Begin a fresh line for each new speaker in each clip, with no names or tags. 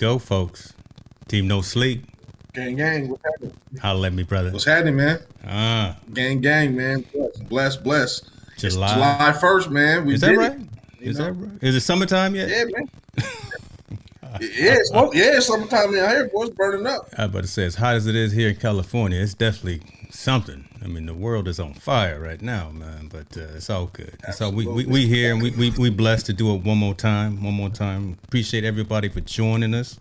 go, folks. Team No Sleep.
Gang, what's happening?
Holla at me, brother.
What's happening, man?
Ah,
Gang, man. Bless. It's
July.
July 1st, man. We
Is that
did
right?
it.
Is that right? Is it summertime yet?
Yeah, man. It's summertime in here, boy. It's burning up.
I was about to say, as hot as it is here in California, it's definitely something. I mean, the world is on fire right now, man. But it's all good. So we here and we blessed to do it one more time. Appreciate everybody for joining us.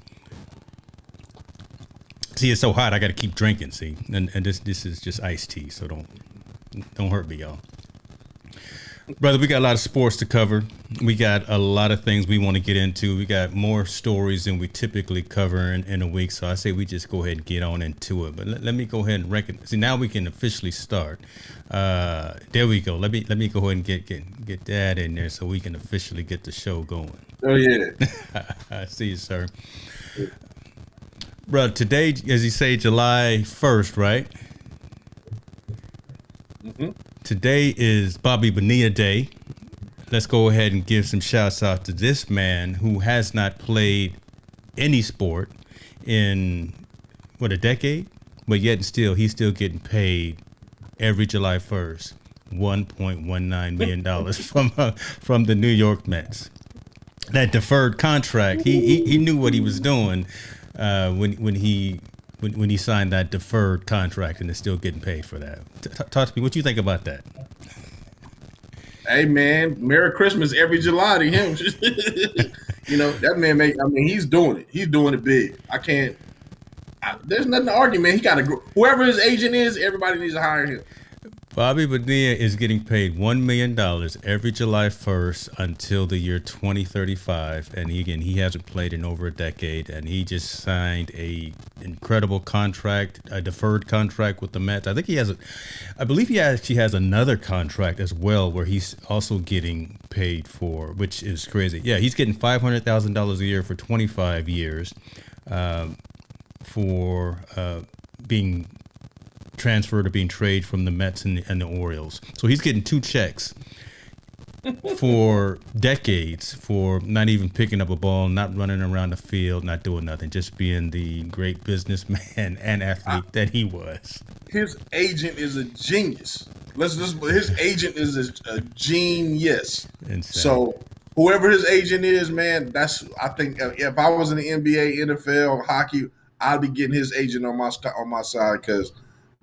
See, it's so hot. I got to keep drinking. See, and this is just iced tea. So don't hurt me, y'all. Brother, we got a lot of sports to cover. We got a lot of things we want to get into. We got more stories than we typically cover in a week. So I say we just go ahead and get on into it. But let me go ahead and recognize. See, now we can officially start. There we go. Let me go ahead and get that in there so we can officially get the show going.
Oh, yeah.
I see you, sir. Brother, today, as you say, July 1st, right?
Mm-hmm.
Today is Bobby Bonilla Day. Let's go ahead and give some shouts out to this man who has not played any sport in, a decade? But yet and still, he's still getting paid every July 1st, $1.19 million from the New York Mets. That deferred contract, he knew what he was doing when he signed that deferred contract and is still getting paid for that. Talk to me. What you think about that?
Hey, man, Merry Christmas every July to him. That man he's doing it. He's doing it big. There's nothing to argue, man. He got to, whoever his agent is, everybody needs to hire him.
Bobby Bonilla is getting paid $1 million every July 1st until the year 2035. And he hasn't played in over a decade. And he just signed a incredible contract, a deferred contract with the Mets. I believe he actually has another contract as well where he's also getting paid for, which is crazy. Yeah, he's getting $500,000 a year for 25 years for being transferred or being traded from the Mets and the Orioles. So he's getting two checks for decades for not even picking up a ball, not running around the field, not doing nothing, just being the great businessman and athlete that he was.
His agent is a genius. His agent is a genius.
Insane.
So whoever his agent is, man, I think if I was in the NBA, NFL, hockey, I'd be getting his agent on my side because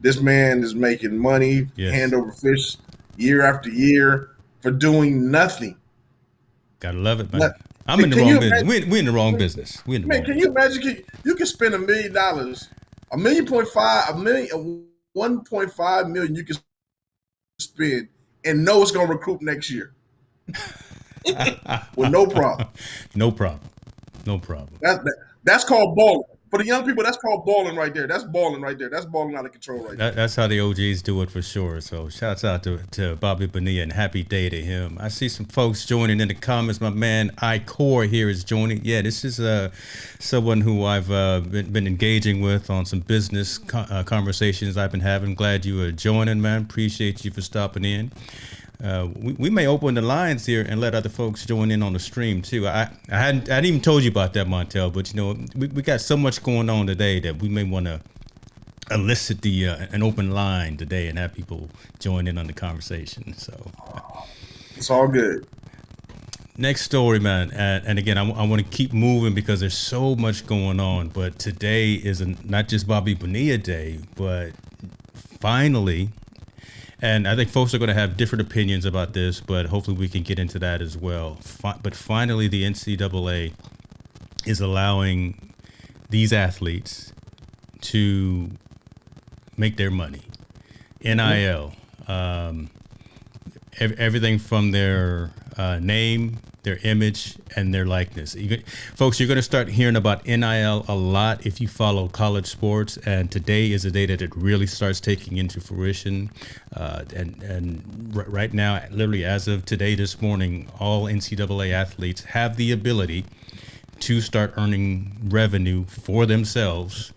this man is making money, hand over fist, year after year for doing nothing.
Gotta love it, man. I'm in the wrong business. We're in the wrong business.
Can you imagine? You can spend $1 million, $1.5 million you can spend and know it's going to recruit next year with no problem.
No problem.
That's called balling. For the young people, that's called balling right there. That's balling right there. That's balling out of control right there.
That's how the OGs do it for sure. So shouts out to Bobby Bonilla and happy day to him. I see some folks joining in the comments. My man iCore here is joining. Yeah, this is someone who I've been engaging with on some business conversations I've been having. Glad you are joining, man. Appreciate you for stopping in. We may open the lines here and let other folks join in on the stream too. I hadn't even told you about that, Montel, but we got so much going on today that we may want to elicit an open line today and have people join in on the conversation. So
it's all good.
Next story, man, and again, I want to keep moving because there's so much going on. But today is not just Bobby Bonilla Day, but finally. And I think folks are going to have different opinions about this, but hopefully we can get into that as well. But finally, the NCAA is allowing these athletes to make their money. NIL, everything from their name, their image, and their likeness. Folks, you're going to start hearing about NIL a lot if you follow college sports, and today is a day that it really starts taking into fruition. And right now, literally as of today, this morning, all NCAA athletes have the ability to start earning revenue for themselves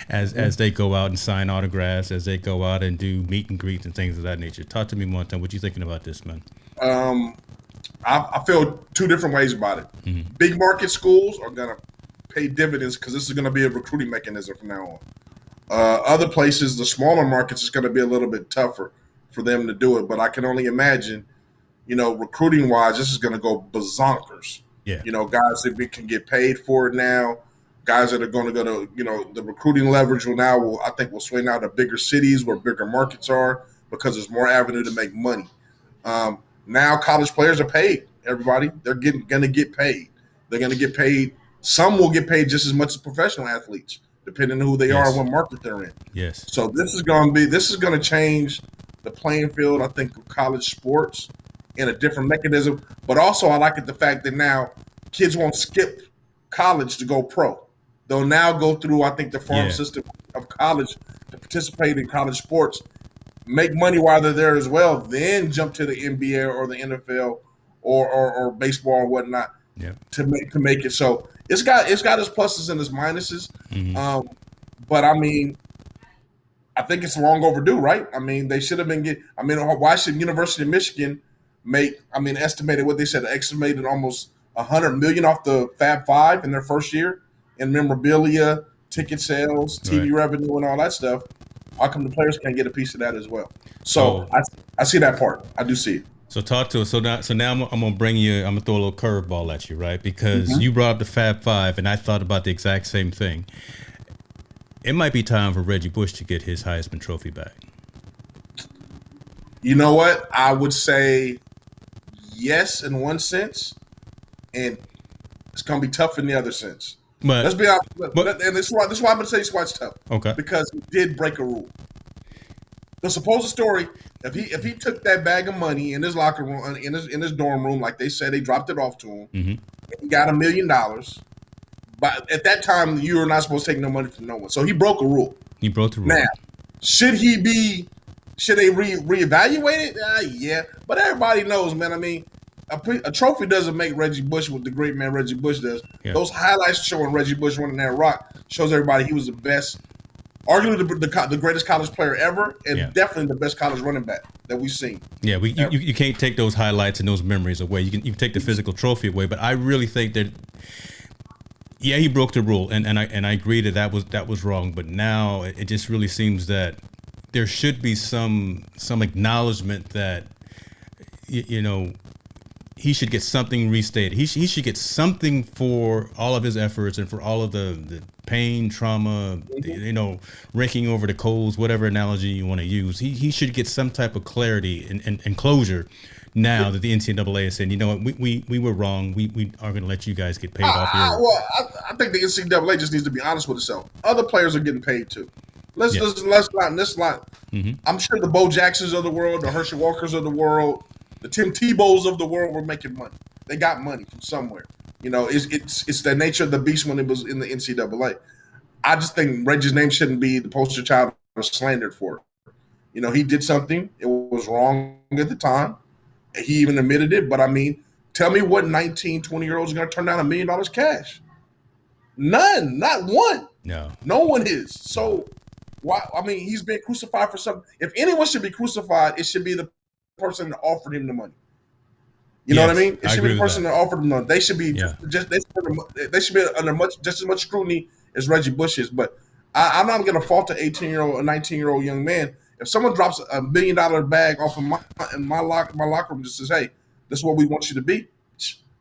as they go out and sign autographs, as they go out and do meet and greets and things of that nature. Talk to me, Montan. What you thinking about this, man?
I feel two different ways about it. Mm-hmm. Big market schools are gonna pay dividends because this is going to be a recruiting mechanism from now on. Other places, the smaller markets, is going to be a little bit tougher for them to do it. But I can only imagine, recruiting wise, this is going to go bazonkers.
Yeah.
Guys that can get paid for it now. Guys that are going to go to, the recruiting leverage I think will swing out to bigger cities where bigger markets are because there's more avenue to make money. Now college players are paid. Everybody, they're going to get paid. They're going to get paid. Some will get paid just as much as professional athletes, depending on who they are and what market they're in.
Yes.
So this is going to change the playing field, I think, of college sports in a different mechanism. But also, I like the fact that now kids won't skip college to go pro. They'll now go through, I think, the farm system of college to participate in college sports, make money while they're there as well, then jump to the NBA or the NFL or baseball or whatnot to make it. So it's got its pluses and its minuses.
Mm-hmm.
But I mean, I think it's long overdue, right? I mean, they should have been why should University of Michigan estimated what they said, estimated almost $100 million off the Fab Five in their first year in memorabilia, ticket sales, TV revenue, and all that stuff. How come the players can't get a piece of that as well? So I see that part. I do see it.
So talk to us. So now I'm gonna bring you. I'm gonna throw a little curveball at you, right? Because you brought up the Fab Five, and I thought about the exact same thing. It might be time for Reggie Bush to get his Heisman Trophy back.
You know what? I would say yes in one sense, and it's gonna be tough in the other sense.
But
let's be honest. And this is why I'm gonna say why it's tough.
Okay.
Because he did break a rule. The supposed story, if he took that bag of money in his locker room, in his dorm room, like they said, they dropped it off to him.
Mm-hmm.
He got $1 million. But at that time, you were not supposed to take no money from no one. So he broke a rule.
He broke the rule.
Now, should they reevaluate it? Yeah. But everybody knows, man. I mean, a trophy doesn't make Reggie Bush what the great man Reggie Bush does. Yeah. Those highlights showing Reggie Bush running that rock shows everybody he was the best, arguably the greatest college player ever, and definitely the best college running back that we've seen.
Yeah, you can't take those highlights and those memories away. You can take the physical trophy away, but I really think that he broke the rule, and I agree that was wrong. But now it just really seems that there should be some acknowledgement that he should get something restated. He should get something for all of his efforts and for all of the pain, trauma, raking over the coals, whatever analogy you want to use. He should get some type of clarity and closure now that the NCAA is saying, you know what, we were wrong. We are going to let you guys get paid off here.
I think the NCAA just needs to be honest with itself. Other players are getting paid too. Let's not. Mm-hmm. I'm sure the Bo Jacksons of the world, the Herschel Walkers of the world, the Tim Tebows of the world were making money. They got money from somewhere. It's the nature of the beast when it was in the NCAA. I just think Reggie's name shouldn't be the poster child or slandered for it. He did something. It was wrong at the time. He even admitted it. But, I mean, tell me what 19, 20-year-olds are going to turn down $1 million cash? None. Not one. No one is. So, why? I mean, he's being crucified for something. If anyone should be crucified, it should be the person that offered him the money. You know what I mean? It should be the person that offered them the money. They should be they should be under just as much scrutiny as Reggie Bush is. But I'm not going to fault an 18-year-old, a 19-year-old young man. If someone drops $1 million bag off of my locker room, just says, "Hey, this is what we want you to be,"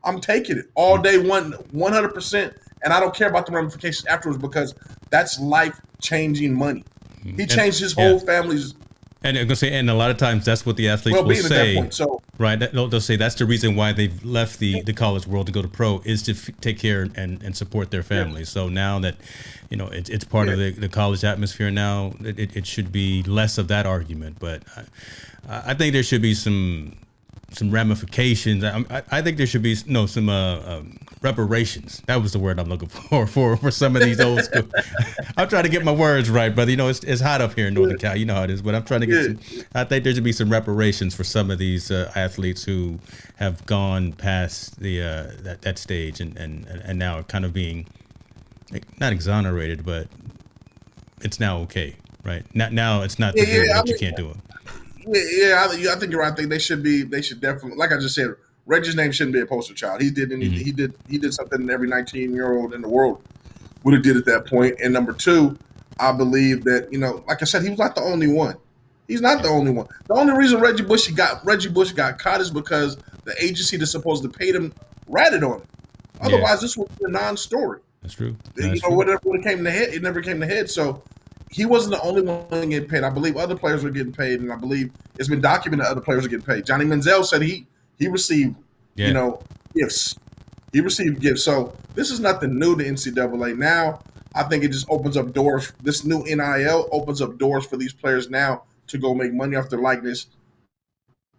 I'm taking it all day, 100%, and I don't care about the ramifications afterwards because that's life-changing money. He changed his whole family's.
And I'm gonna say, and a lot of times that's what the athletes will say, at that point, right? They'll say that's the reason why they've left the college world to go to pro is to take care and support their families. So now that it's part of the college atmosphere now, it should be less of that argument. But I think there should be some ramifications. I think there should be some reparations. That was the word I'm looking for some of these old school. I'm trying to get my words right, brother. It's hot up here in Northern Cal. You know how it is. But I'm trying to get I think there should be some reparations for some of these athletes who have gone past the that stage and now are kind of being not exonerated, but it's now okay, right? Now it's not the deal that you can't do it.
I think you're right. I think they should definitely, like I just said, Reggie's name shouldn't be a poster child. He did something every 19-year-old in the world would have did at that point. And number two, I believe that, like I said, he was not the only one. He's not the only one. The only reason Reggie Bush got caught is because the agency that's supposed to pay him ratted on him. Otherwise, this would be a non-story.
That's true.
Whatever came to head, it never came to head. So he wasn't the only one getting paid. I believe other players were getting paid, and I believe it's been documented other players are getting paid. Johnny Manziel said he received, gifts. He received gifts. So this is nothing new to NCAA. Now, I think it just opens up doors. This new NIL opens up doors for these players now to go make money off their likeness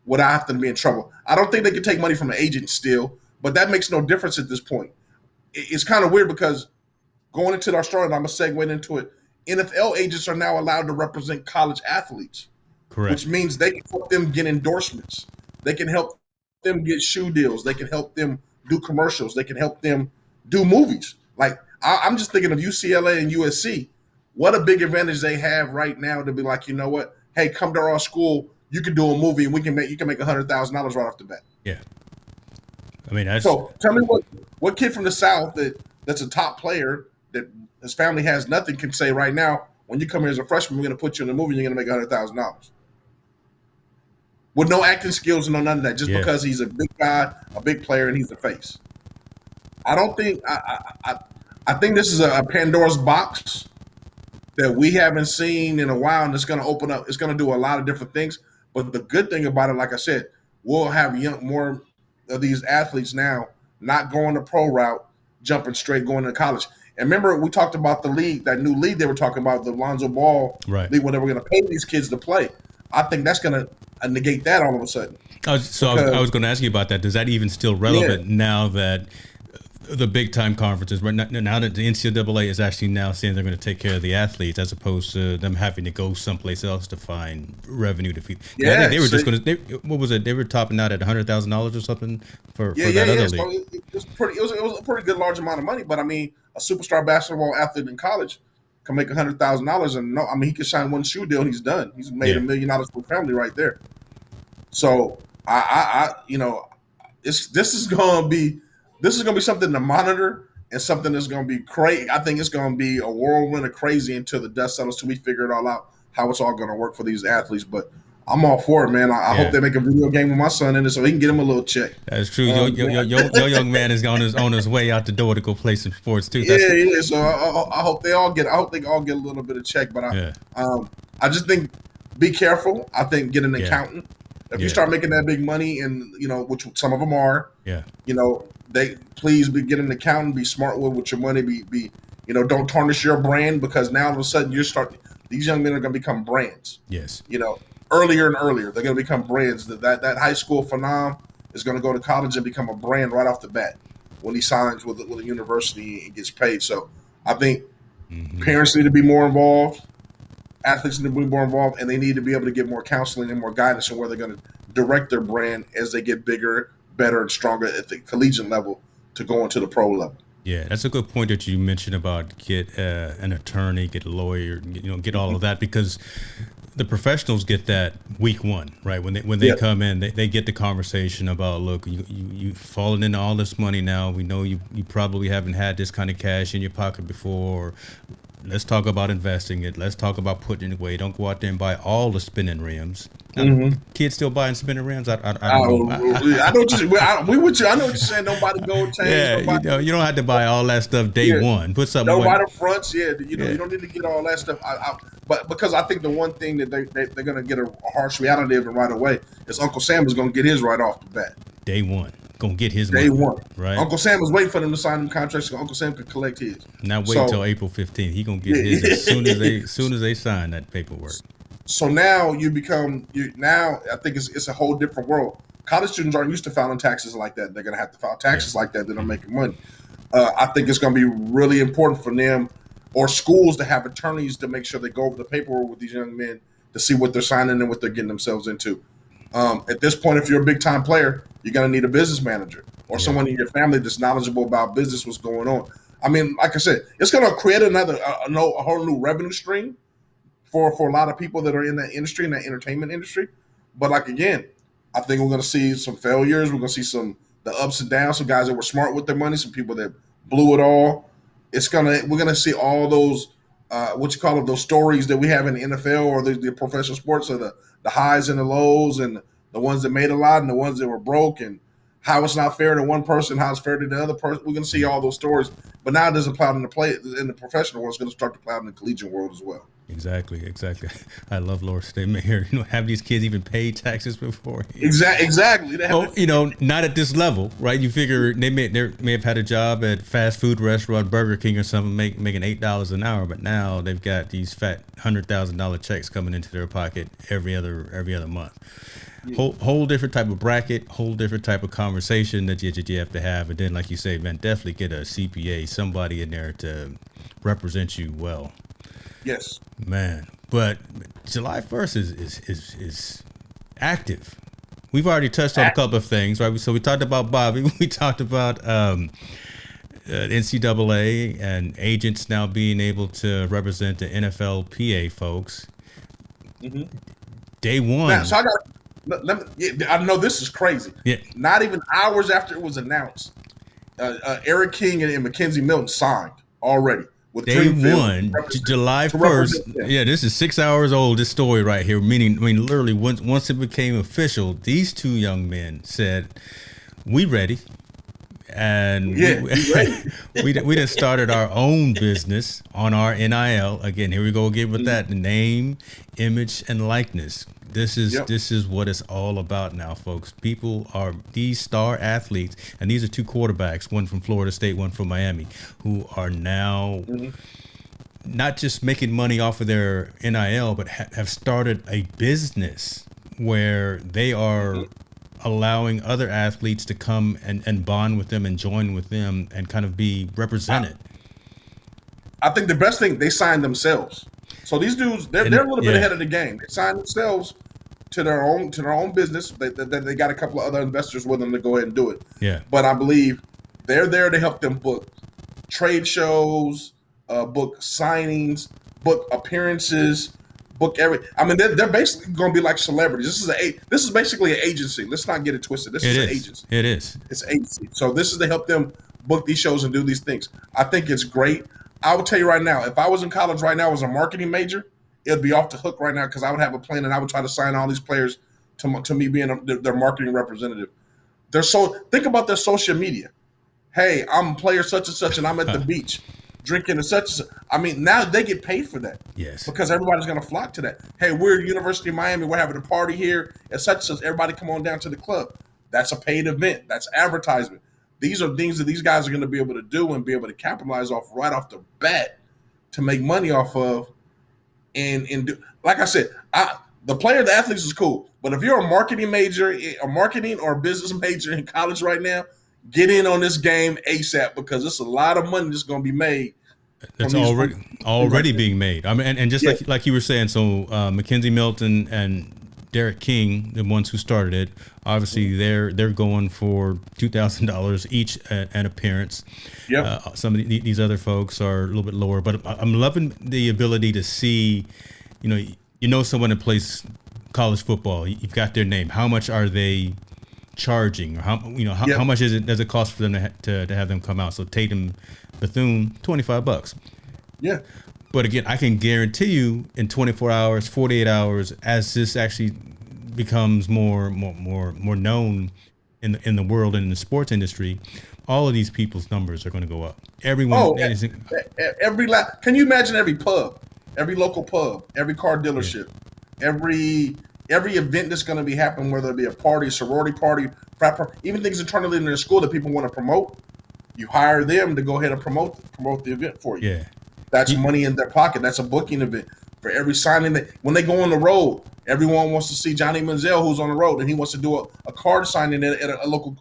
without having to be in trouble. I don't think they can take money from an agent still, but that makes no difference at this point. It's kind of weird because going into our story, and I'm going to segue into it, NFL agents are now allowed to represent college athletes.
Correct.
Which means they can help them get endorsements. They can help them get shoe deals. They can help them do commercials. They can help them do movies. Like, I'm just thinking of UCLA and USC. What a big advantage they have right now to be like, you know what? Hey, come to our school. You can do a movie, and you can make $100,000 right off the bat.
Yeah. I mean, that's...
So tell me what kid from the South that's a top player that his family has nothing can say right now, when you come here as a freshman, we're going to put you in a movie and you're going to make $100,000. With no acting skills and no none of that, just because he's a big guy, a big player, and he's the face. I don't think I think this is a Pandora's box that we haven't seen in a while, and it's going to open up. It's going to do a lot of different things. But the good thing about it, like I said, we'll have more of these athletes now not going the pro route, jumping straight, going to college. And remember, we talked about the league, that new league they were talking about, the Lonzo Ball league, where they were going to pay these kids to play. I think that's going to negate that all of a sudden.
I was going to ask you about that. Is that even still relevant now that the big time conferences, now that the NCAA is actually now saying they're going to take care of the athletes as opposed to them having to go someplace else to find revenue to feed? I think they were just going to. What was it? They were topping out at $100,000 or something for that other league.
So it was a pretty good large amount of money. But I mean, a superstar basketball athlete in college can make $100,000, and he can sign one shoe deal and he's done. He's made $1 million for family right there. So this is going to be something to monitor and something that's going to be crazy. I think it's going to be a whirlwind of crazy until the dust settles, till we figure it all out, how it's all going to work for these athletes. But I'm all for it, man. I hope they make a video game with my son in it so he can get him a little check.
That's true. Your young man is on his way out the door to go play some sports too.
So I hope they all get. I hope they all get a little bit of check. But I just think be careful. I think get an accountant. If you start making that big money, and which some of them are, they please get an accountant. Be smart with your money. Be don't tarnish your brand, because now all of a sudden these young men are going to become brands.
Yes.
Earlier and earlier, they're going to become brands. That high school phenom is going to go to college and become a brand right off the bat when he signs with a university and gets paid. So I think parents need to be more involved, athletes need to be more involved, and they need to be able to get more counseling and more guidance on where they're going to direct their brand as they get bigger, better, and stronger at the collegiate level to go into the pro level.
Yeah, that's a good point that you mentioned about get an attorney, get a lawyer, get all of that, because the professionals get that week one, right? When they come in, they get the conversation about, look, you've fallen into all this money now. We know you probably haven't had this kind of cash in your pocket before. Let's talk about investing it. Let's talk about putting it away. Don't go out there and buy all the spinning rims. Kids still buying spinning rims? I don't know.
I know what you're saying. Don't buy the gold chains.
Yeah, you don't have to buy all that stuff day one. Put something.
Don't buy the fronts. You don't need to get all that stuff. But because I think the one thing that they're going to get a harsh reality of it right away is Uncle Sam is going to get his right off the bat.
Day one. Gonna get his
day
money.
One.
Right.
Uncle Sam was waiting for them to sign them contracts so Uncle Sam could collect his.
Not wait until April 15th. He gonna get his as soon as they sign that paperwork.
So now now I think it's a whole different world. College students aren't used to filing taxes like that. They're gonna have to file taxes like that. They're not making money. I think it's gonna be really important for them or schools to have attorneys to make sure they go over the paperwork with these young men to see what they're signing and what they're getting themselves into. At this point, if you're a big time player, you're going to need a business manager or someone in your family that's knowledgeable about business, what's going on. I mean, like I said, it's going to create a whole new revenue stream for a lot of people that are in that industry, in that entertainment industry. But like, again, I think we're going to see some failures. We're going to see the ups and downs, some guys that were smart with their money, some people that blew it all. we're gonna see all those what you call it, those stories that we have in the NFL or the professional sports, or the highs and the lows, and the ones that made a lot and the ones that were broke, and how it's not fair to one person, how it's fair to the other person. We're gonna see all those stories, but now it doesn't apply in the professional world. It's gonna start to apply in the collegiate world as well.
Exactly. I love Laura's statement here. Have these kids even paid taxes before?
Exactly.
Oh, not at this level, right? You figure they may have had a job at fast food restaurant, Burger King or something, making $8 an hour, but now they've got these fat $100,000 checks coming into their pocket every other month. Yeah. Whole different type of bracket, whole different type of conversation that you have to have, and then, like you say, man, definitely get a CPA, somebody in there to represent you well.
Yes,
man. But July 1st is active. We've already touched on a couple of things, right? So we talked about Bobby. We talked about NCAA and agents now being able to represent the NFLPA folks.
Mm-hmm.
Day one.
Now, so I know this is crazy.
Yeah.
Not even hours after it was announced, Eric King and Mackenzie Milton signed already.
Day one, July 1st. Yeah, this is 6 hours old, this story right here. Meaning, literally, once it became official, these two young men said, "We ready." And we done started our own business on our NIL. Again, here we go again with that name, image, and likeness. This is what it's all about now, folks. People are these star athletes, and these are two quarterbacks, one from Florida State, one from Miami, who are now not just making money off of their NIL, but have started a business where they are allowing other athletes to come and bond with them and join with them and kind of be represented.
I think the best thing, they signed themselves. So these dudes, they're a little bit ahead of the game. They signed themselves to their own business. They got a couple of other investors with them to go ahead and do it.
Yeah.
But I believe they're there to help them book trade shows, book signings, book appearances, book I mean, they're basically going to be like celebrities. This is basically an agency. Let's not get it twisted. This is an agency.
It is.
It's an agency. So this is to help them book these shows and do these things. I think it's great. I would tell you right now, if I was in college right now as a marketing major, it'd be off the hook right now because I would have a plan and I would try to sign all these players to me being their marketing representative. Think about their social media. Hey, I'm player such and such, and I'm at the beach drinking and such and such. I mean, now they get paid for that.
Yes.
Because everybody's going to flock to that. Hey, we're University of Miami. We're having a party here and such and such. Everybody come on down to the club. That's a paid event. That's advertisement. These are things that these guys are going to be able to do and be able to capitalize off right off the bat to make money off of. And do, like I said, the athletes is cool. But if you're a marketing major, a marketing or a business major in college right now, get in on this game ASAP because it's a lot of money that's going to be made.
It's already being made. I mean, and just like you were saying, so Mackenzie Milton and Derek King, the ones who started it, obviously they're going for $2,000 each an appearance.
Yep.
Some of these other folks are a little bit lower, but I'm loving the ability to see, someone that plays college football. You've got their name. How much are they charging? Or how much does it cost for them to have them come out? So Tatum Bethune, $25.
Yeah.
But again, I can guarantee you in 24 hours, 48 hours, as this actually becomes more known in the world and in the sports industry, all of these people's numbers are going to go up. Everyone.
Can you imagine every pub, every local pub, every car dealership, every event that's going to be happening, whether it be a party, sorority party, frat party, even things internally in their school that people want to promote, you hire them to go ahead and promote the event for you.
Yeah.
That's money in their pocket. That's a booking event for every signing. When they go on the road, everyone wants to see Johnny Manziel, who's on the road, and he wants to do a card signing at a local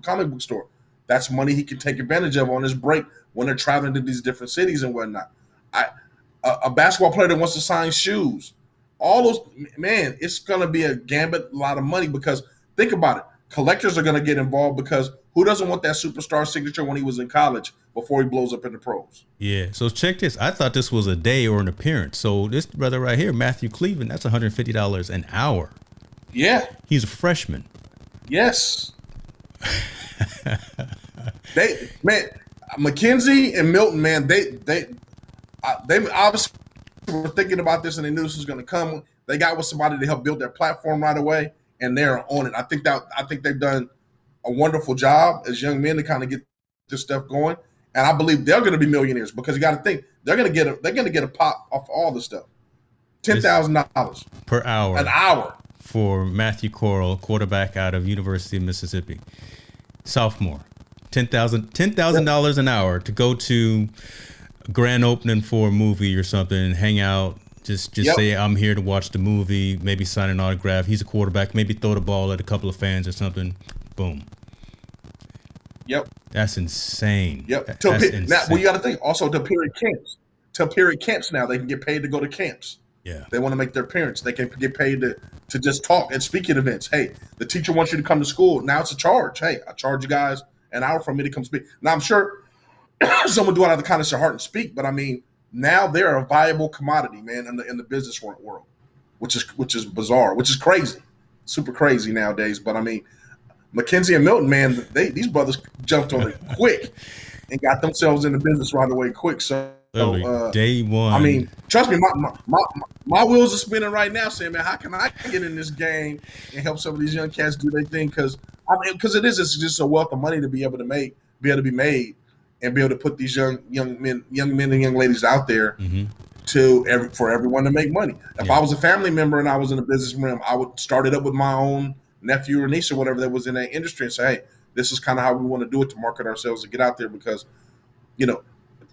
comic book store. That's money he can take advantage of on his break when they're traveling to these different cities and whatnot. A basketball player that wants to sign shoes, all those, man, it's going to be a gambit, a lot of money because think about it. Collectors are going to get involved because who doesn't want that superstar signature when he was in college before he blows up in the pros?
Yeah. So check this. I thought this was a day or an appearance. So this brother right here, Matthew Cleveland, that's $150 an hour.
Yeah.
He's a freshman.
Yes. McKenzie and Milton, man, they obviously were thinking about this and they knew this was going to come. They got with somebody to help build their platform right away, and they're on it. I think they've done a wonderful job as young men to kind of get this stuff going, and I believe they're going to be millionaires because you got to think they're going to get a pop off all this stuff. $10,000
per hour.
An hour
for Matthew Corral, quarterback out of University of Mississippi, sophomore. $10,000 an hour to go to a grand opening for a movie or something, hang out, just say I'm here to watch the movie, maybe sign an autograph. He's a quarterback, maybe throw the ball at a couple of fans or something. Boom.
Yep.
That's insane.
Yep.
That's insane.
Now, well, you got to think also to period camps. To period camps now, they can get paid to go to camps.
Yeah.
They want to make their parents. They can get paid to just talk and speak at events. Hey, the teacher wants you to come to school. Now it's a charge. Hey, I charge you guys an hour for me to come speak. Now I'm sure someone do it out of the kindness of their heart and speak, but I mean, now they're a viable commodity, man, in the business world, which is bizarre, which is crazy, super crazy nowadays. But I mean, McKenzie and Milton, man, these brothers jumped on it quick and got themselves in the business right away quick. So
day one.
I mean, trust me, my wheels are spinning right now, saying, man, how can I get in this game and help some of these young cats do their thing? Because it's just a wealth of money to be able to be made, and be able to put these young men and young ladies out there for everyone to make money. If I was a family member and I was in the business realm, I would start it up with my own nephew or niece or whatever that was in that industry and say, hey, this is kind of how we want to do it to market ourselves and get out there because,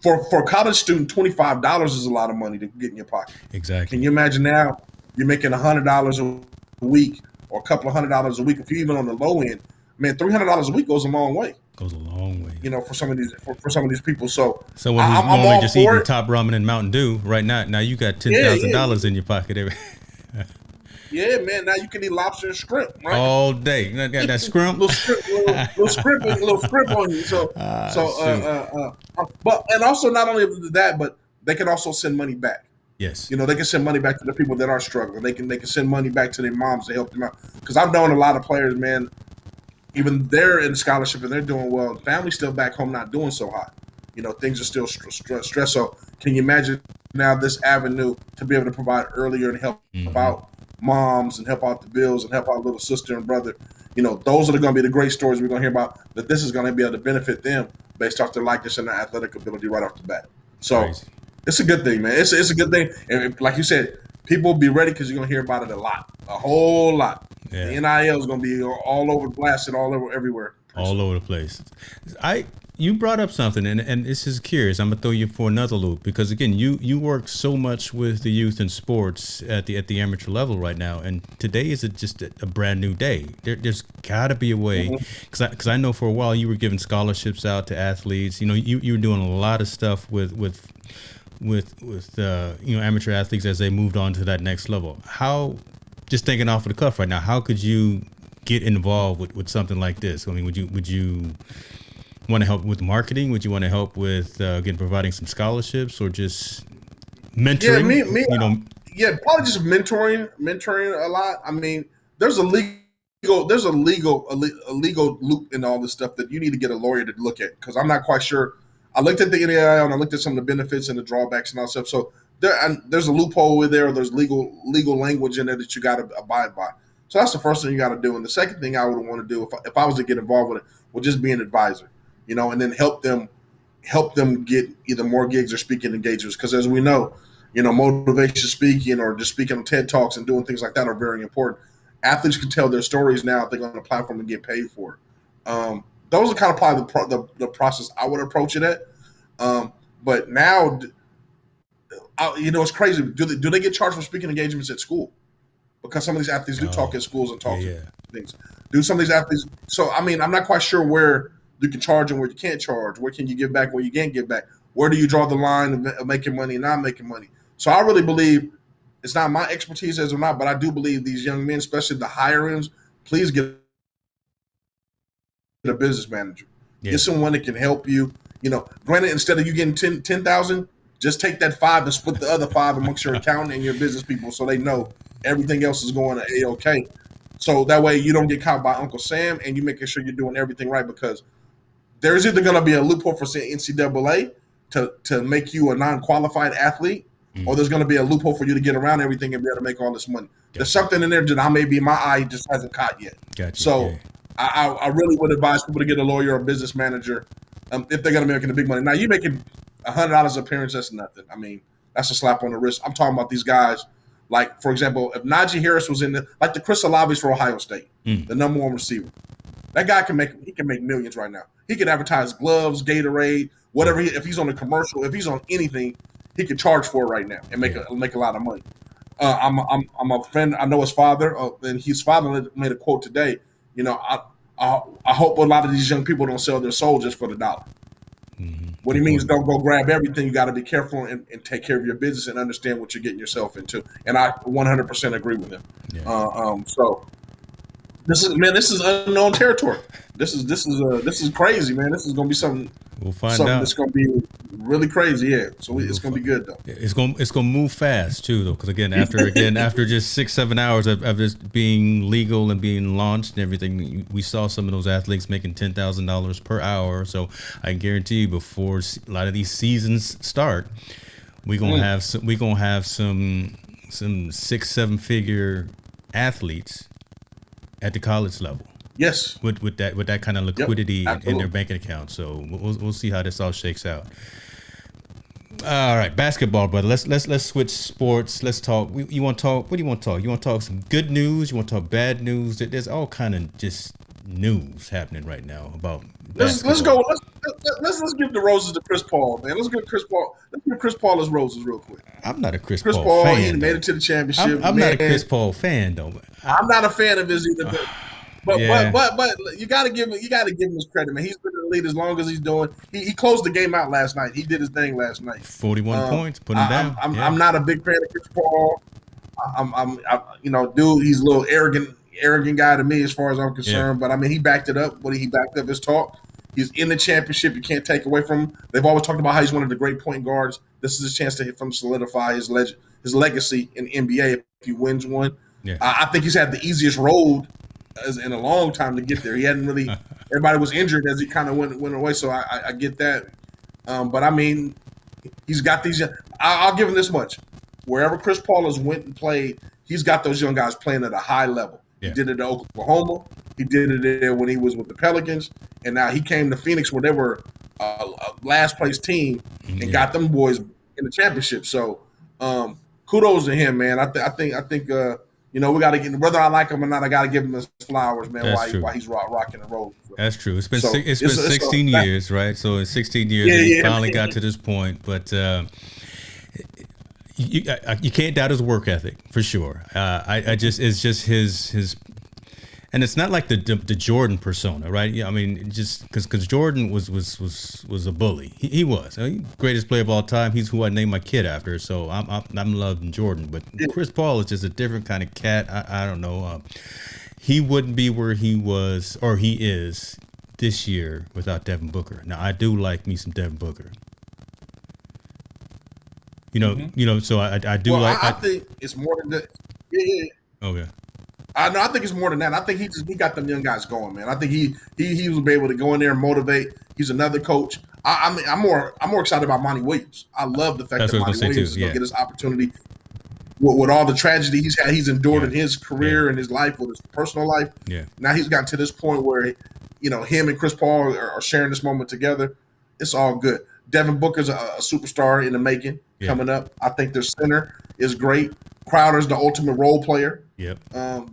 for a college student, $25 is a lot of money to get in your pocket.
Exactly.
Can you imagine now you're making $100 a week or a couple of $100 a week? If you're even on the low end, man, $300 a week goes a long way.
Goes a long way.
For some of these people. So
someone who's normally just eating top ramen and Mountain Dew right now you got $10,000 in your pocket.
Yeah, man. Now you can eat lobster and shrimp, right?
All day. You got that shrimp?
little shrimp on you. But also not only that, but they can also send money back.
Yes.
They can send money back to the people that are struggling. They can send money back to their moms to help them out. Because I've known a lot of players, man, even they're in scholarship and they're doing well. Family's still back home not doing so hot. Things are still stressed. So can you imagine now this avenue to be able to provide earlier and help out moms and help out the bills and help out little sister and brother? Those are going to be the great stories we're going to hear about, that this is going to be able to benefit them based off their likeness and their athletic ability right off the bat. So Crazy. It's a good thing, man. It's a good thing. And like you said, people be ready because you're going to hear about it a whole lot. Yeah. The NIL is going to be all over, blasted all over, everywhere.
All over the place. You brought up something, and this is curious. I'm gonna throw you for another loop because again, you work so much with the youth in sports at the amateur level right now, and today is just a brand new day. There's got to be a way, because I know for a while you were giving scholarships out to athletes. You were doing a lot of stuff with amateur athletes as they moved on to that next level. How, just thinking off of the cuff right now, how could you get involved with something like this? I mean, would you want to help with marketing? Would you want to help with providing some scholarships or just mentoring?
Probably just mentoring a lot. I mean, there's a legal loop in all this stuff that you need to get a lawyer to look at, because I'm not quite sure. I looked at the NIL and I looked at some of the benefits and the drawbacks and all stuff. So there's a loophole with there. Or there's legal language in there that you got to abide by. So that's the first thing you got to do. And the second thing I would want to do if I was to get involved with it would just be an advisor, and then help them get either more gigs or speaking engagements. Because as we know, motivation speaking or just speaking on TED Talks and doing things like that are very important. Athletes can tell their stories now if they're on the platform and get paid for it. Those are kind of probably the process I would approach it at. But now, it's crazy. Do they get charged for speaking engagements at school? Because some of these athletes do talk at schools and talk to things. Do some of these athletes? So, I mean, I'm not quite sure where you can charge and where you can't charge. Where can you give back, where you can't give back? Where do you draw the line of making money and not making money? So I really believe it's not my expertise as or not, but I do believe these young men, especially the higher ends, please get a business manager. Yeah. Get someone that can help you. Granted, instead of you getting 10,000, just take that 5 and split the other 5 amongst your accountant and your business people so they know everything else is going to A-OK. So that way you don't get caught by Uncle Sam and you're making sure you're doing everything right, because there's either going to be a loophole for NCAA to make you a non-qualified athlete, or there's going to be a loophole for you to get around everything and be able to make all this money. There's something in there that my eye just hasn't caught yet. So I really would advise people to get a lawyer or a business manager if they're going to be making the big money. Now, you making $100 appearance, that's nothing. I mean, that's a slap on the wrist. I'm talking about these guys. Like, for example, if Najee Harris was in the Chris Olave's for Ohio State, the number one receiver, that guy can make millions right now. He can advertise gloves, Gatorade, whatever. If he's on a commercial, if he's on anything, he can charge for it right now and make a lot of money. I'm a friend. I know his father, and his father made a quote today. You know, I hope a lot of these young people don't sell their soul just for the dollar. Mm-hmm. What he means, don't go grab everything. You got to be careful and take care of your business and understand what you're getting yourself into. And I 100% agree with him. Yeah. So this is unknown territory. This is crazy, man. This is gonna be something.
We'll find out.
That's gonna be really crazy, yeah. So it's gonna be good though.
It's gonna move fast too, though, because after just 6-7 hours of this being legal and being launched and everything, we saw some of those athletes making $10,000 per hour. So I can guarantee you, before a lot of these seasons start, we're gonna have some 6-7 figure athletes at the college level.
Yes,
with that kind of liquidity in their banking account. So we'll see how this all shakes out. All right, basketball, brother. Let's switch sports. Let's talk. You want to talk? What do you want to talk? You want to talk some good news? You want to talk bad news? There's all kind of just news happening right now about.
Let's go. Let's give the roses to Chris Paul, man. Let's give Chris Paul his roses real quick.
I'm not a Chris Paul fan.
He made it to the championship.
I'm not a Chris Paul fan though.
I'm not a fan of his either. But you gotta give him his credit, man. He's been in the lead as long as he's doing. He closed the game out last night. He did his thing last night.
41 points, put him down.
I'm not a big fan of Chris Paul. I'm dude, he's a little arrogant guy to me as far as I'm concerned. Yeah. But I mean, he backed it up. He backed up his talk. He's in the championship. You can't take away from him. They've always talked about how he's one of the great point guards. This is his chance to hit from solidify his legacy in the NBA if he wins one. Yeah. I think he's had the easiest road in a long time to get there. He hadn't really. Everybody was injured as he kind of went away. So I get that. But I mean, he's got these. I'll give him this much. Wherever Chris Paul has went and played, he's got those young guys playing at a high level. Yeah. He did it at Oklahoma. He did it there when he was with the Pelicans, and now he came to Phoenix where they were a last place team and got them boys in the championship. So kudos to him, man. I think. We got to get, whether I like him or not, I got to give him his flowers, man. Why he's rocking and rolling.
That's true. It's been 16 years, right? So in 16 years, he finally got to this point. But you can't doubt his work ethic for sure. It's just his. And it's not like the Jordan persona, right? Yeah, I mean, just because Jordan was a bully. He was. Greatest player of all time. He's who I named my kid after. So I'm loving Jordan. But Chris Paul is just a different kind of cat. I don't know. He wouldn't be where he was or he is this year without Devin Booker. Now I do like me some Devin Booker. So I do like.
I think it's more than that. Yeah.
Okay.
I think it's more than that. I think he got them young guys going, man. I think he was able to go in there and motivate. He's another coach. I'm more excited about Monty Williams. I love the fact that Monty Williams is going to get his opportunity with all the tragedy he's endured in his career and his life, with his personal life. Yeah. Now he's gotten to this point where, him and Chris Paul are sharing this moment together. It's all good. Devin Booker's a superstar in the making coming up. I think their center is great. Crowder's the ultimate role player. Yep.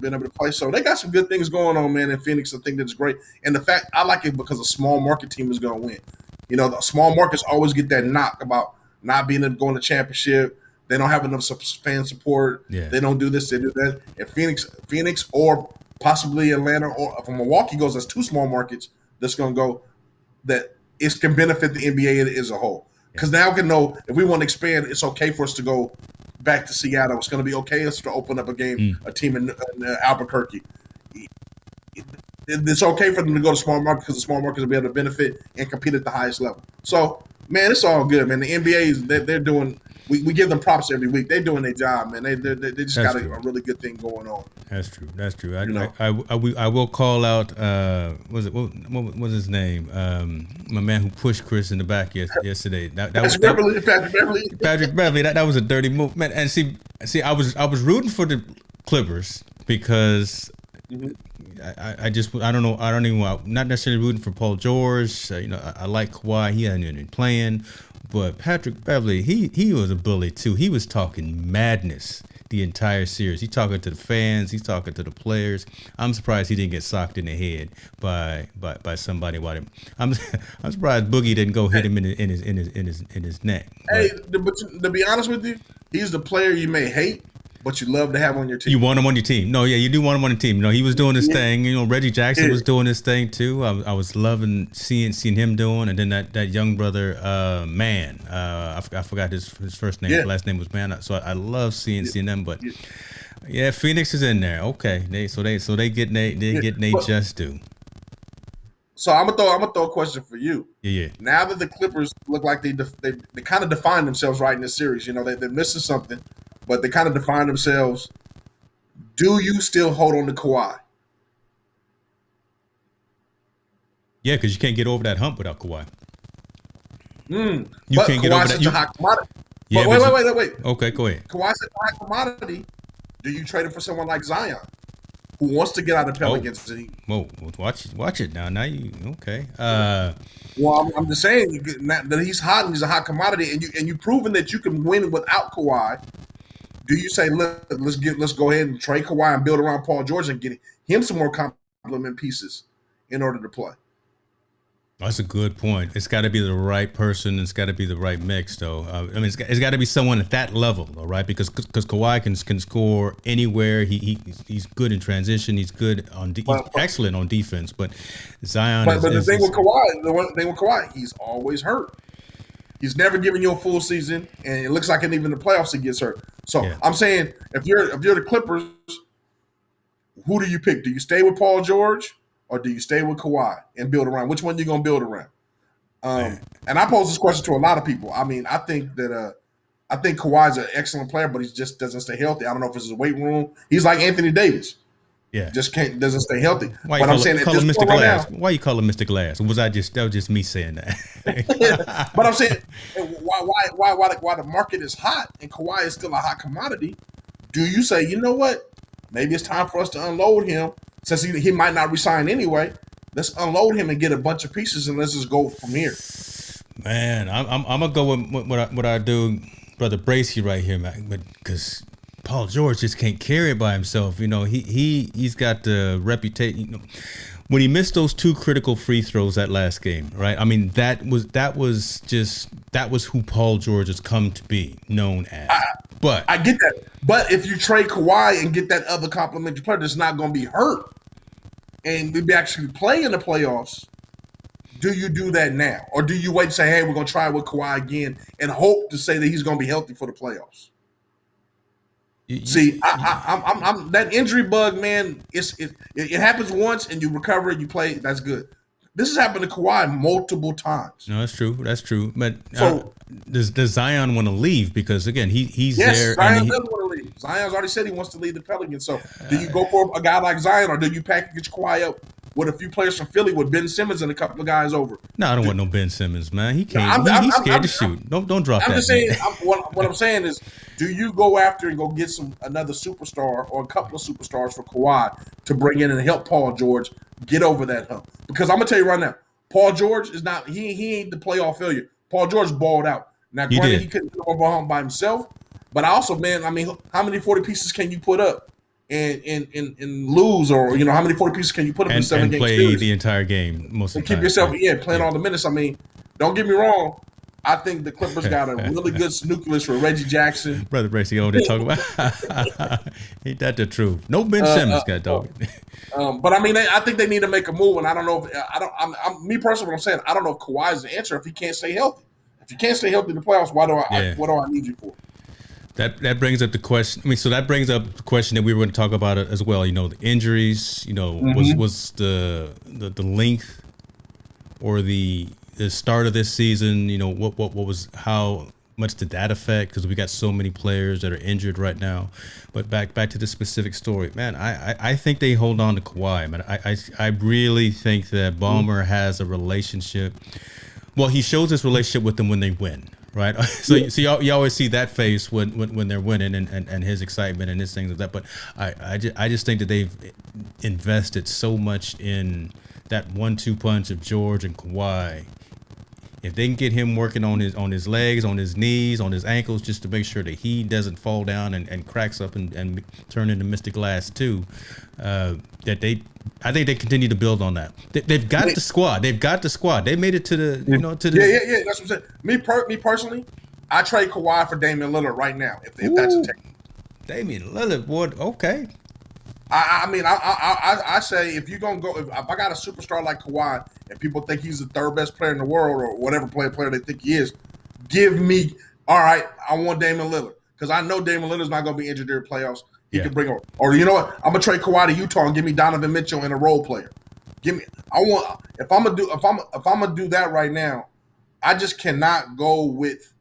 Been able to play. So they got some good things going on, man, in Phoenix. I think that's great. And the fact, I like it because a small market team is going to win. The small markets always get that knock about not being able to go in the championship. They don't have enough fan support. Yeah. They don't do this, they do that. And Phoenix or possibly Atlanta or if Milwaukee goes, that's two small markets that's going to go that it can benefit the NBA as a whole. Because now we can know if we want to expand, it's okay for us to go back to Seattle. It's going to be okay to open up a team in Albuquerque. It's okay for them to go to small market because the small markets will be able to benefit and compete at the highest level. So, man, it's all good, man. The NBA they're doing we give them props every week. They're doing their job, man. They just got a really good thing going on.
That's true. That's true. I will call out. What was his name? My man who pushed Chris in the back yesterday. Patrick Beverly. That was a dirty move, man. And see, I was rooting for the Clippers because I don't know. I don't even. Not necessarily rooting for Paul George. I like Kawhi. He hadn't even been playing. But Patrick Beverly, he was a bully too. He was talking madness the entire series. He's talking to the fans. He's talking to the players. I'm surprised he didn't get socked in the head by somebody. I'm surprised Boogie didn't go hit him in his neck.
Hey, but to be honest with you, he's the player you may hate, but you love to have on your team.
You want him on your team. No, yeah, you do want him on the team. He was doing his thing. Reggie Jackson was doing his thing too. I was loving seeing him doing, and then that young brother, Man. I forgot his first name. His last name was Man. So I love seeing them. But yeah, Phoenix is in there. Okay, they get just due.
So I'm gonna throw a question for you.
Yeah.
Now that the Clippers look like they kind of define themselves right in this series, they're missing something. But they kind of define themselves. Do you still hold on to Kawhi?
Yeah, because you can't get over that hump without Kawhi.
You
can't get over that.
Kawhi's such a hot commodity.
Yeah,
wait.
Okay, go ahead.
Kawhi's such a hot commodity. Do you trade it for someone like Zion, who wants to get out of Pelicans?
Whoa, watch it now. Now you okay?
Well, I'm just saying that he's hot and he's a hot commodity, and you proven that you can win without Kawhi. Do you say let's go ahead and trade Kawhi and build around Paul George and get him some more complement pieces in order to play?
That's a good point. It's got to be the right person. It's got to be the right mix, though. It's got to be someone at that level, though, right? Because Kawhi can score anywhere. He's good in transition. He's good he's excellent on defense. But Zion.
But the thing with Kawhi, he's always hurt. He's never given you a full season, and it looks like even in the playoffs he gets hurt. So I'm saying, if you're the Clippers, who do you pick? Do you stay with Paul George or do you stay with Kawhi and build around? Which one are you going to build around? And I pose this question to a lot of people. I think Kawhi's an excellent player, but he just doesn't stay healthy. I don't know if it's his weight room. He's like Anthony Davis.
Yeah,
doesn't stay healthy.
Why you call him Mr. Glass? Why you call him Mr. Glass? That was just me saying that.
But I'm saying, why the market is hot and Kawhi is still a hot commodity? Do you say, you know what? Maybe it's time for us to unload him since he might not resign anyway. Let's unload him and get a bunch of pieces and let's just go from here.
Man, I'm gonna go with what I do, brother Bracey right here, man, because Paul George just can't carry it by himself. He's got the reputation. When he missed those two critical free throws that last game, right? That was who Paul George has come to be known as. But
I get that. But if you trade Kawhi and get that other complimentary player that's not going to be hurt and maybe actually play in the playoffs, do you do that now? Or do you wait and say, hey, we're going to try with Kawhi again and hope to say that he's going to be healthy for the playoffs? See, I'm that injury bug, man. It happens once and you recover and you play. That's good. This has happened to Kawhi multiple times.
No, that's true. But does Zion want to leave? Because again, he's there.
Zion doesn't want to leave. Zion's already said he wants to leave the Pelicans. So do you go for a guy like Zion, or do you package Kawhi up with a few players from Philly with Ben Simmons and a couple of guys over?
No, I don't want no Ben Simmons, man. He can't. He's scared to shoot. Don't drop that.
I'm just saying. What I'm saying is, do you go after and go get another superstar or a couple of superstars for Kawhi to bring in and help Paul George get over that hump? Because I'm gonna tell you right now, Paul George is not. He ain't the playoff failure. Paul George balled out. Now, granted, he couldn't get over hump by himself, but also, man, how many 40 pieces can you put up and lose, or how many 40 pieces can you put up in 7 games?
And play the entire game most of the time.
Keep yourself playing all the minutes. Don't get me wrong. I think the Clippers got a really good nucleus for Reggie Jackson.
Brother Bracey, all they talk about. Ain't that the truth? No Ben Simmons got dog.
But I think they need to make a move, and I don't know if me personally. What I'm saying, I don't know if Kawhi is the answer if he can't stay healthy. If you can't stay healthy in the playoffs, what do I need you for?
That brings up the question. So that brings up the question that we were going to talk about as well. The injuries. Was the length or the start of this season. What was how much to that effect because we got so many players that are injured right now. But back to the specific story, man. I think they hold on to Kawhi, man. I really think that Ballmer has a relationship. Well, he shows his relationship with them when they win, right? So you always see that face when they're winning and his excitement and his things like that. But I just think that they've invested so much in that 1-2 punch of George and Kawhi. If they can get him working on his legs, on his knees, on his ankles, just to make sure that he doesn't fall down and cracks up and turn into Mr. Glass too, I think they continue to build on that. They've got the squad. They made it to the
Yeah. That's what I'm saying. Me personally, I trade Kawhi for Damian Lillard right now. If that's a take.
Damian Lillard, boy, okay.
I say if you're gonna go, if I got a superstar like Kawhi and people think he's the third best player in the world or whatever player they think he is, give me all right. I want Damian Lillard because I know Damian Lillard's not gonna be injured during playoffs. He can bring him, or you know what? I'm gonna trade Kawhi to Utah and give me Donovan Mitchell and a role player. Give me. If I'm gonna do that right now, I just cannot go with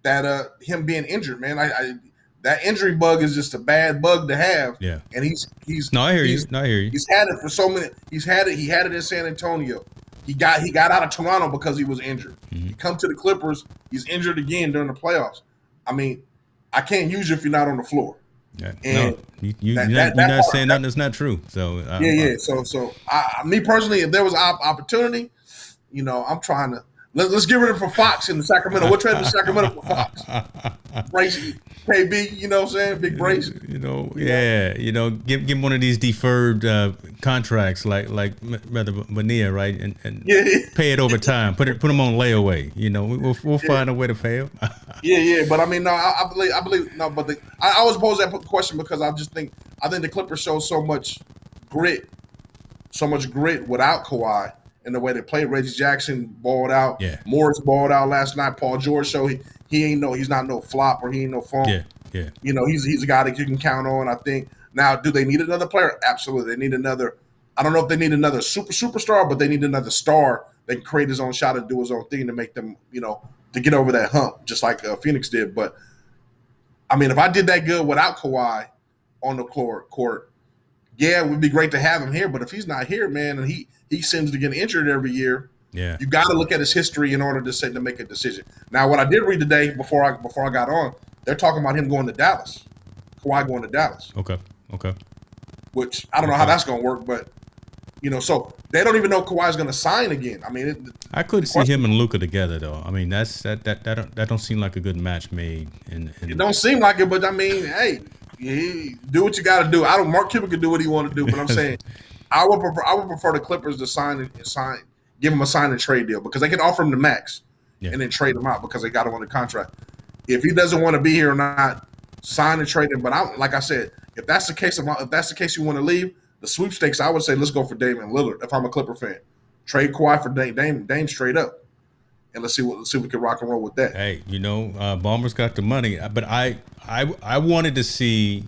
that. Him being injured, man. That injury bug is just a bad bug to have.
Yeah.
And he's
No, I hear you.
He's had it for so many. He had it in San Antonio. He got out of Toronto because he was injured.
Mm-hmm.
He come to the Clippers, he's injured again during the playoffs. I mean, I can't use you if you're not on the floor.
Yeah. And no, you're not saying nothing that's not true. So
So me personally, if there was an opportunity, I'm trying to let's get rid of it for Fox in the Sacramento. We'll trade the Sacramento for Fox. Brace, KB, you know what I'm saying? Big brace.
Give him one of these deferred contracts like rather Bonilla, right? And pay it over time. Put him on layaway. We'll find a way to pay him.
But I mean, no, I believe no, but I always pose that question because I think the Clippers show so much grit without Kawhi. In the way they played, Reggie Jackson balled out.
Yeah.
Morris balled out last night. Paul George showed he's not no flop or he ain't no funk.
Yeah.
He's a guy that you can count on. I think now, do they need another player? Absolutely. They need another. I don't know if they need another superstar, but they need another star that can create his own shot and do his own thing to make them, to get over that hump, just like Phoenix did. But I mean, if I did that good without Kawhi on the court, yeah, it would be great to have him here. But if he's not here, man, and he seems to get injured every year.
Yeah,
you got to look at his history in order to make a decision. Now, what I did read today before I got on, they're talking about him going to Dallas, Kawhi going to Dallas.
Okay.
Which I don't know how that's going to work, but so they don't even know Kawhi's going to sign again. I mean,
I couldn't see him and Luka together though. I mean, that don't seem like a good match made.
It don't seem like it, but I mean, hey, do what you got to do. Mark Cuban can do what he want to do, but I'm saying. I would prefer the Clippers to give him a sign and trade deal because they can offer him the max and then trade him out because they got him on the contract. If he doesn't want to be here or not, sign and trade him. But like I said, if that's the case you want to leave, the sweepstakes, I would say let's go for Damian Lillard. If I'm a Clipper fan, trade Kawhi for Dame straight up, and let's see if we can rock and roll with that.
Hey, Ballmer's got the money, but I wanted to see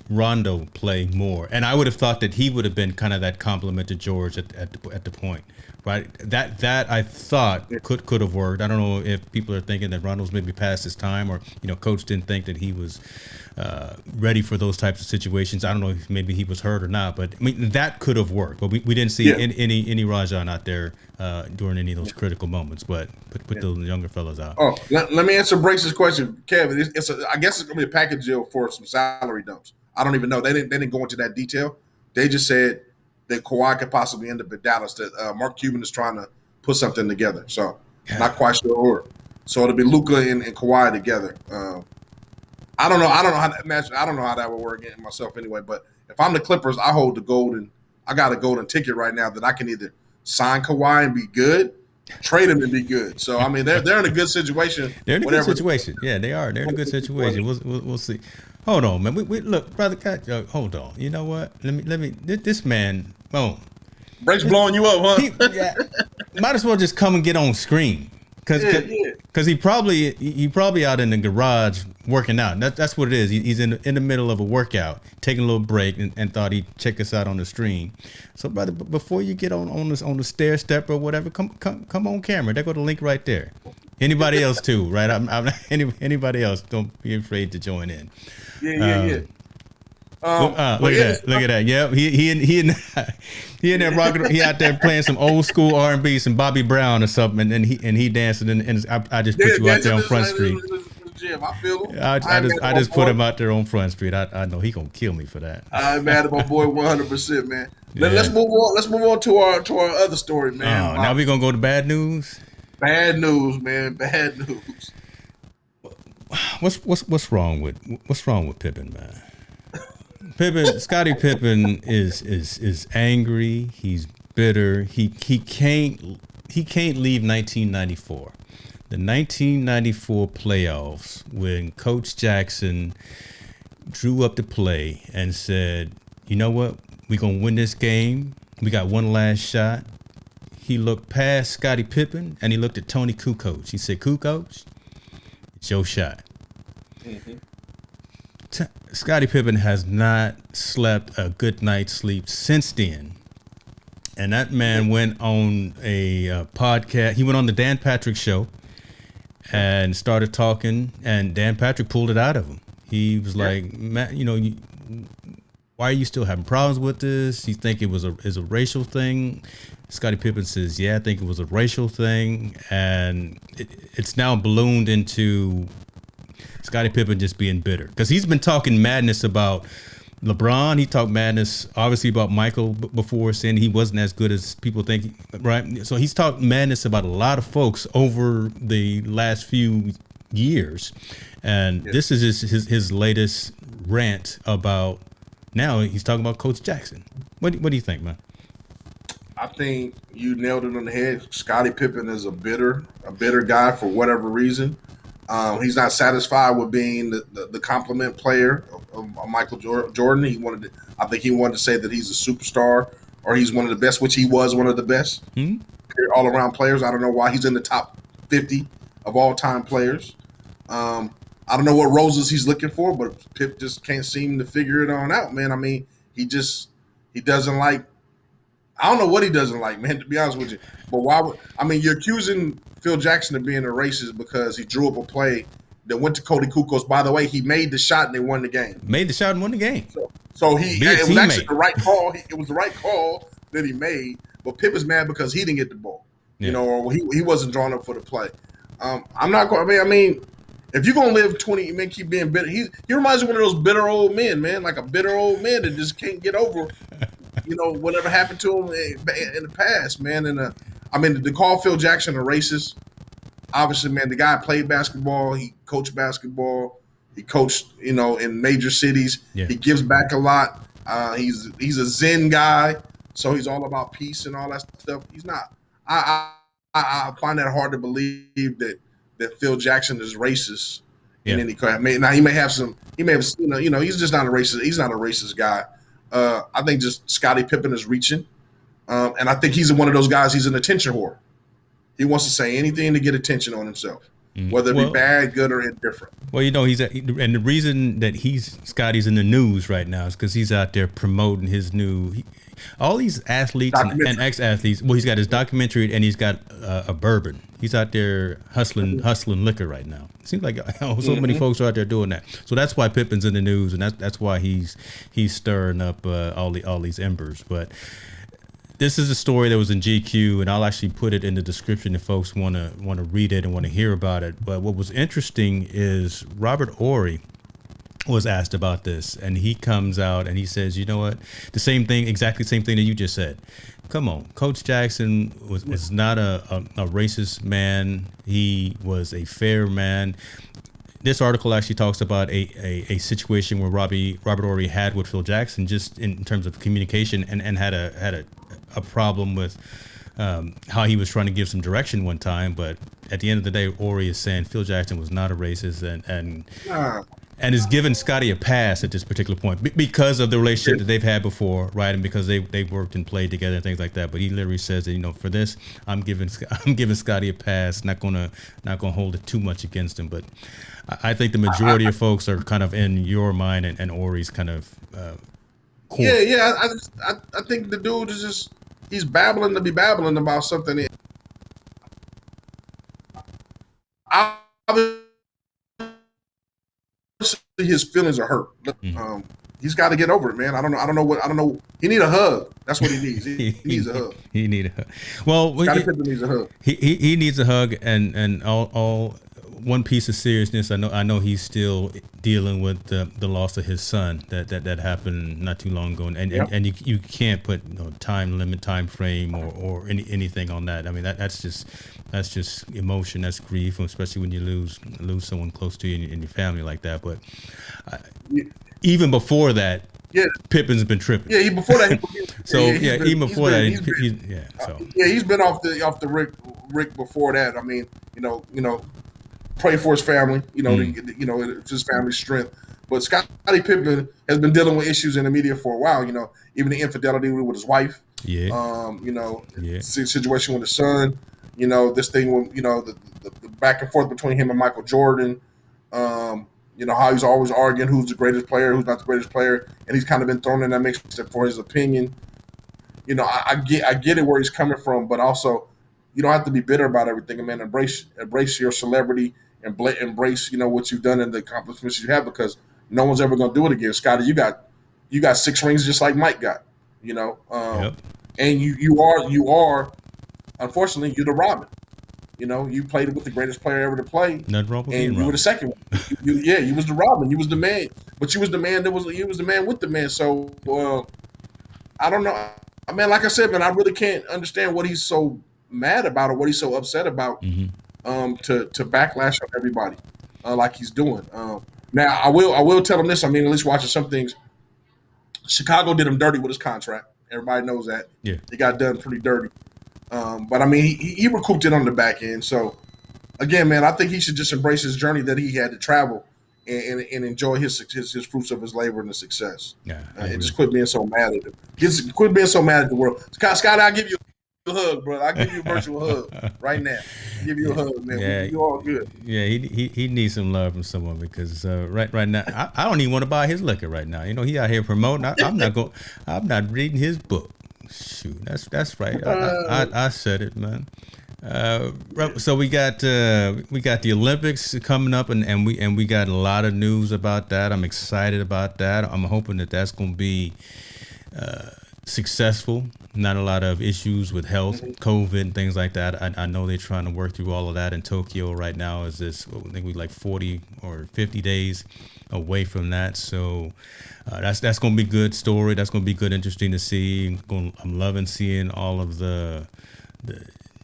Rondo play more, and I would have thought that he would have been kind of that compliment to George at the point, right? That I thought could have worked. I don't know if people are thinking that Rondo's maybe past his time, or coach didn't think that he was ready for those types of situations. I don't know if maybe he was hurt or not, but I mean that could have worked. But we didn't see any Rajon out there during any of those critical moments. But put those younger fellas out.
Oh, let me answer Brace's question, Kevin. I guess it's gonna be a package deal for some salary dumps. I don't even know. They didn't go into that detail. They just said that Kawhi could possibly end up in Dallas. That Mark Cuban is trying to put something together. So not quite sure. So it'll be Luka and Kawhi together. I don't know how that match. I don't know how that would work in myself anyway. But if I'm the Clippers, I hold the golden. I got a golden ticket right now that I can either sign Kawhi and be good, trade him and be good. So I mean, they're in a good situation.
They're in a good situation. Yeah, they are. They're in a good situation. We'll see. Hold on, man. We look, brother. Hold on. You know what? Let me. This man. Oh,
Brace blowing you up, huh?
Might as well just come and get on screen, because he probably out in the garage working out. That's what it is. He's in the middle of a workout, taking a little break, and thought he'd check us out on the stream. So, brother, before you get on the stair step or whatever, come on camera. There go the link right there. Anybody else too, right? I'm anybody else. Don't be afraid to join in.
Yeah.
Look at that! Look at that! Yep, he in there rocking. He out there playing some old school R&B, some Bobby Brown or something, and he dancing. And I just put you out there on Front Street.
Gym. I feel him.
I just put him out there on Front Street. I know he gonna kill me for that.
I'm mad at my boy 100%, man. Let's move on. Let's move on to our other story, man.
Now we gonna go to bad news.
Bad news, man. Bad news.
What's wrong with Pippen, man? Scottie Pippen is angry. He's bitter. He can't leave 1994. The 1994 playoffs, when Coach Jackson drew up the play and said, "You know what? We're gonna win this game. We got one last shot." He looked past Scottie Pippen and he looked at Tony Kukoc. He said, "Kukoc, it's your shot." Mm-hmm. Scottie Pippen has not slept a good night's sleep since then. And that man went on a podcast. He went on the Dan Patrick show and started talking, and Dan Patrick pulled it out of him. He was like, "Matt, why are you still having problems with this? You think it was a racial thing?" Scottie Pippen says, "Yeah, I think it was a racial thing." And it's now ballooned into Scottie Pippen just being bitter, because he's been talking madness about LeBron. He talked madness, obviously, about Michael before, saying he wasn't as good as people think, right? So he's talked madness about a lot of folks over the last few years. And this is his latest rant about, now he's talking about Coach Jackson. What do you think, man?
I think you nailed it on the head. Scottie Pippen is a bitter guy for whatever reason. He's not satisfied with being the compliment player of Michael Jordan. I think he wanted to say that he's a superstar, or he's one of the best, which he was one of the best all around players. I don't know why he's in the top 50 of all time players. I don't know what roses he's looking for, but Pip just can't seem to figure it on out, man. I mean, he doesn't like. I don't know what he doesn't like, man, to be honest with you. But you're accusing Phil Jackson of being a racist because he drew up a play that went to Cody Kukoc. By the way, he made the shot and they won the game.
Made the shot and won the game.
So it was actually the right call. It was the right call that he made. But Pip is mad because he didn't get the ball, or he wasn't drawn up for the play. I'm not going. I mean, if you're gonna live 20, man, keep being bitter. He reminds me of one of those bitter old men, man, like a bitter old man that just can't get over. Whatever happened to him in the past, man. And to call Phil Jackson a racist, obviously, man, the guy played basketball. He coached basketball. He coached, in major cities. Yeah. He gives back a lot. He's a Zen guy, so he's all about peace and all that stuff. He's not. I find that hard to believe that Phil Jackson is racist in any kind. Now he may have, he's just not a racist. He's not a racist guy. I think just Scottie Pippen is reaching. And I think he's one of those guys, he's an attention whore. He wants to say anything to get attention on himself, whether it be bad, good, or indifferent.
Well, and the reason that Scottie's in the news right now is because he's out there promoting his all these athletes and ex-athletes. Well, he's got his documentary and he's got a bourbon. He's out there hustling liquor right now. It seems like so many folks are out there doing that. So that's why Pippen's in the news, and that's why he's stirring up all these embers. But this is a story that was in GQ, and I'll actually put it in the description if folks want to read it and want to hear about it. But what was interesting is Robert Horry was asked about this, and he comes out and he says, "You know what? Exactly the same thing that you just said. Come on, Coach Jackson was not a racist man. He was a fair man." This article actually talks about a situation where Robert Horry had with Phil Jackson, just in terms of communication, and had a problem with how he was trying to give some direction one time. But at the end of the day, Horry is saying Phil Jackson was not a racist, and is giving Scottie a pass at this particular point because of the relationship that they've had before, right? And because they've worked and played together and things like that. But he literally says that, for this, I'm giving Scottie a pass, not gonna hold it too much against him. But I think the majority of folks are kind of in your mind and Horry's kind of core.
Yeah. I think the dude is just, he's babbling to be babbling about something. his feelings are hurt. He's got to get over it, man. I don't know. He need a hug. That's what he needs. He needs a hug.
He need a hug. Well,
Scottie Pippen needs a hug.
He needs a hug, and all one piece of seriousness. I know he's still dealing with the loss of his son that happened not too long ago, and you can't put time limit, time frame, or anything on that. I mean that's just emotion, that's grief, especially when you lose someone close to you in your family like that. But even before that, Pippen's been tripping.
Yeah, before that. He's been off the Rick before that. I mean, pray for his family. It's his family's strength. But Scottie Pippen has been dealing with issues in the media for a while. Even the infidelity with his wife. Situation with his son. This thing with the back and forth between him and Michael Jordan. How he's always arguing who's the greatest player, who's not the greatest player, and he's kind of been thrown in that mix for his opinion. I get it where he's coming from, but also you don't have to be bitter about everything. Man, embrace your celebrity and embrace what you've done and the accomplishments you have, because no one's ever going to do it again. Scottie, you got 6 rings just like Mike got. And you are unfortunately you're the Robin. You played with the greatest player ever to play.
Nothing wrong with
and you were the second one. You was the Robin. You was the man. But you was the man you was the man with the man. So I don't know. I mean, like I said, man, I really can't understand what he's so mad about or what he's so upset about to backlash on everybody like he's doing. Now I will tell him this. I mean, at least watching some things. Chicago did him dirty with his contract. Everybody knows that.
Yeah.
He got done pretty dirty. But I mean, he recouped it on the back end. So again, man, I think he should just embrace his journey that he had to travel and enjoy his fruits of his labor and the success.
Yeah,
and just quit being so mad at him. Quit being so mad at the world. Scott, I'll give you a hug, bro. I'll give you a virtual hug right now. I'll give you a hug, man.
Yeah,
you all good.
Yeah, he needs some love from someone, because right now I don't even want to buy his liquor right now. He out here promoting. I'm not reading his book. Shoot, that's right. I said it, man. So we got the Olympics coming up, and we got a lot of news about that. I'm excited about that. I'm hoping that's going to be successful. Not a lot of issues with health, COVID, and things like that. I know they're trying to work through all of that in Tokyo right now. I think we like 40 or 50 days away from that. So that's going to be good story. That's going to be good, interesting to see. I'm loving seeing all of the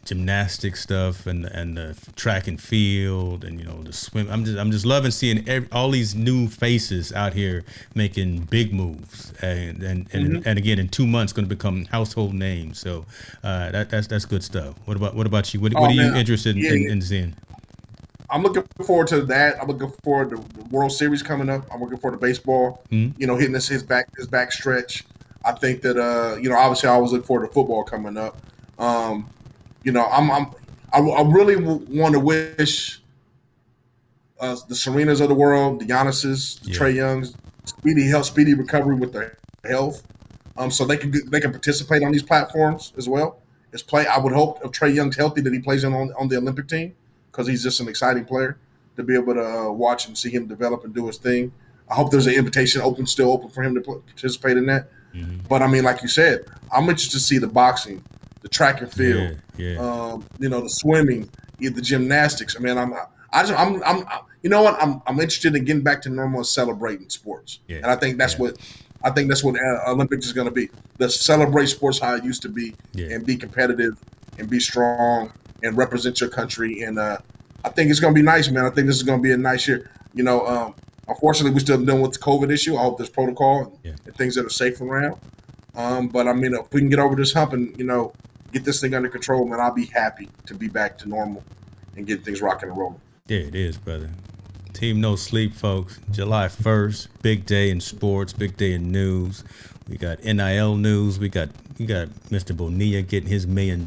gymnastic stuff and the track and field and the swim. I'm just loving seeing all these new faces out here making big moves, and again in 2 months going to become household names. So that's good stuff. What about you? What are you interested in seeing?
I'm looking forward to that. I'm looking forward to the World Series coming up. I'm looking forward to baseball. Hitting his back stretch. I think that obviously I always look forward to football coming up. I really want to wish the Serenas of the world, the Giannis's, the Trae Youngs, speedy recovery with their health, so they can participate on these platforms as well. I would hope if Trae Young's healthy that he plays on the Olympic team, because he's just an exciting player to be able to watch and see him develop and do his thing. I hope there's an invitation still open for him to participate in that. But I mean, like you said, I'm interested to see the boxing, the track and field, the swimming, the gymnastics. I mean, I'm interested in getting back to normal and celebrating sports, and I think that's what Olympics is going to be. Let's celebrate sports how it used to be, and be competitive, and be strong, and represent your country. And I think it's going to be nice, man. I think this is going to be a nice year. Unfortunately, we're still dealing with the COVID issue. I hope there's protocol and things that are safe around. But I mean, if we can get over this hump and get this thing under control, man, I'll be happy to be back to normal and get things rocking and rolling.
Yeah, it is, brother. Team No Sleep, folks. July 1st, big day in sports, big day in news. We got NIL news. We got Mr. Bonilla getting his $1 million.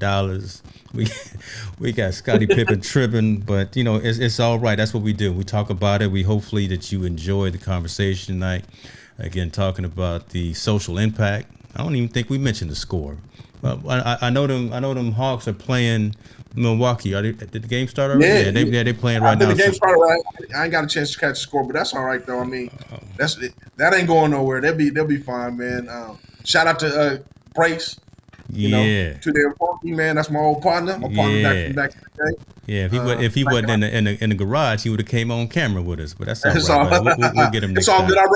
We got Scottie Pippen tripping, but it's all right. That's what we do. We talk about it. We hopefully that you enjoy the conversation tonight. Again, talking about the social impact. I don't even think we mentioned the score. Well, I know them. I know them Hawks are playing Milwaukee. Did the game start already?
Yeah,
They playing
I
right
think
now.
the game
So,
started. Right. I ain't got a chance to catch the score, but that's all right though. I mean, that ain't going nowhere. They'll be fine, man. Shout out to Brace. You know,
yeah,
to their funky man. That's my old partner. My partner back
yeah,
from back in the day.
yeah. If he wasn't in the garage, he would have came on camera with us. But that's all
It's
right,
all.
buddy. We'll get him
It's
next
all good.
time.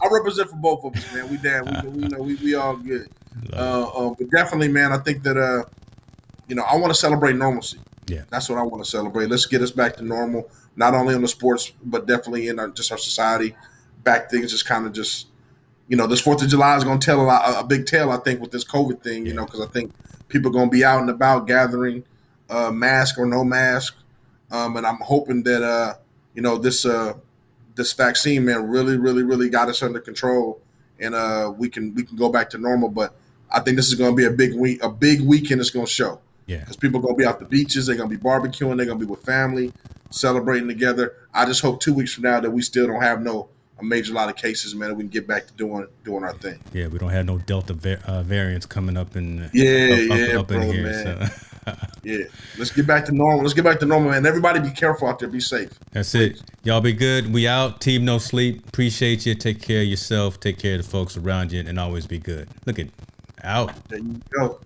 I represent for both of us, man. We damn. We know we all good.
Love it.
But definitely, man. I think that I want to celebrate normalcy.
Yeah,
That's what I want to celebrate. Let's get us back to normal, not only on the sports, but definitely in just our society. Back things just kind of just, this 4th of July is going to tell a big tale, I think, with this COVID thing,
yeah,
because I think people are going to be out and about gathering, mask or no mask. And I'm hoping that, this vaccine, man, really, really, really got us under control, and we can go back to normal. But I think this is going to be a big weekend. It's going to show
yeah.
because people are going to be out the beaches. They're going to be barbecuing. They're going to be with family, celebrating together. I just hope 2 weeks from now that we still don't have a major lot of cases, man. That we can get back to doing our thing.
Yeah, we don't have no Delta variants coming up in up
bro,
in here.
Man.
So.
Yeah, let's get back to normal. Let's get back to normal, man. Everybody be careful out there. Be safe.
That's it. Y'all be good. We out. Team No Sleep. Appreciate you. Take care of yourself. Take care of the folks around you, and always be good. Look at out.
There you go.